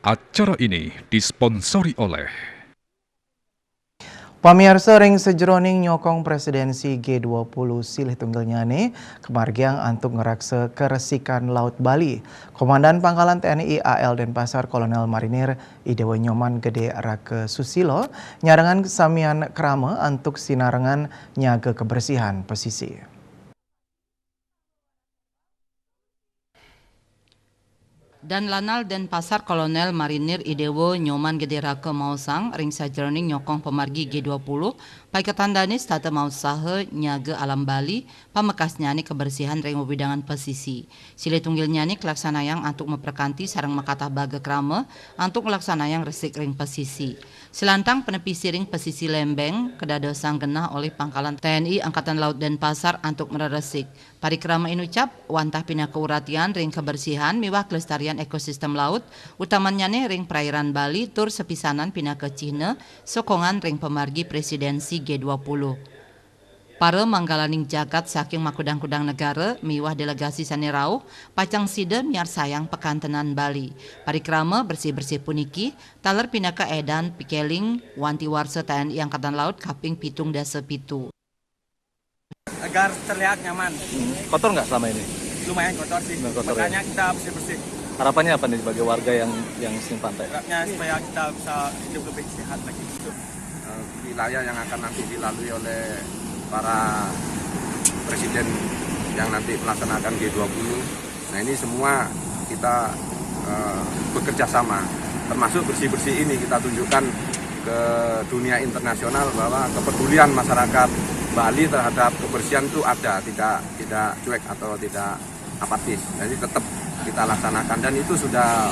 Acara ini disponsori oleh Pamirsa ring sejroning nyokong presidensi G20 silih tunggal nyane kemargiang antuk ngerakse keresikan Laut Bali. Komandan Pangkalan TNI AL Denpasar Kolonel Marinir Idewo Nyoman Gede Rake Susilo nyarengan samian krama antuk sinarengan nyaga kebersihan pesisir. Dan Lanal Denpasar Kolonel Marinir Idewo Nyoman Gede Rake Mausang ring sajroning nyokong pemargi G20 pai ketandani stata mausaha nyaga alam Bali pamekas nyani kebersihan ring wewidangan pesisi. Sile tunggil nyani kelaksanayang antuk memperkanti sarang makatah baga krama antuk melaksanayang resik ring pesisi. Silantang penepisi ring pesisi Lembeng kedadosang genah oleh Pangkalan TNI Angkatan Laut Denpasar antuk mereresik. Parikrama inucap wantah pina keuratian ring kebersihan miwah kelestarian ekosistem laut utamanya ring perairan Bali tur sepisanan pina ke Cina sokongan ring pemargi presidensi G20. Para manggalaning jagat saking makudang-kudang negara miwah delegasi sanirau pacang sida miar sayang pekantenan Bali. Parikrama bersih-bersih puniki taler pina ke edan pikeling wanti warsa TNI Angkatan Laut kaping pitung dasa pitu. Agar terlihat nyaman. Kotor nggak selama ini? Lumayan kotor sih. Kotor, makanya ya? kita bersih-bersih. Harapannya apa nih sebagai warga yang sing pantai? Harapnya supaya kita bisa hidup lebih sehat lagi. Wilayah yang akan nanti dilalui oleh para presiden yang nanti melaksanakan G20. Nah ini semua kita bekerja sama, termasuk bersih-bersih ini kita tunjukkan ke dunia internasional bahwa kepedulian masyarakat Bali terhadap kebersihan itu ada, tidak cuek atau tidak apatis. Jadi tetap kita laksanakan dan itu sudah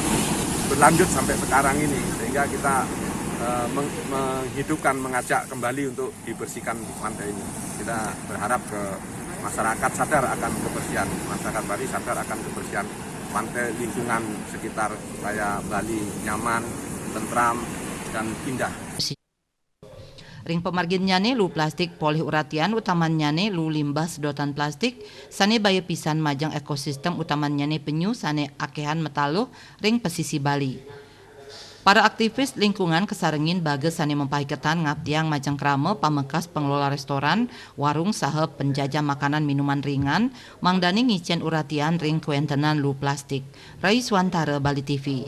berlanjut sampai sekarang ini sehingga kita menghidupkan, mengajak kembali untuk dibersihkan pantai ini. Kita berharap ke masyarakat sadar akan kebersihan, masyarakat Bali sadar akan kebersihan pantai, lingkungan sekitar supaya Bali nyaman, tentram dan indah. Ring pemargin nyane lu plastik poliuratian utaman nyane lu limbah sedotan plastik sane baya pisan majang ekosistem utaman nyane penyu sane akehan metaluh ring pesisi Bali. Para aktivis lingkungan kesarengin bages sane mempaiketan ngaptiang majang krama pamekas pengelola restoran, warung saha penjajah makanan minuman ringan, mangdani ngicen uratian ring kuentenan lu plastik. Rais Wantara Bali TV.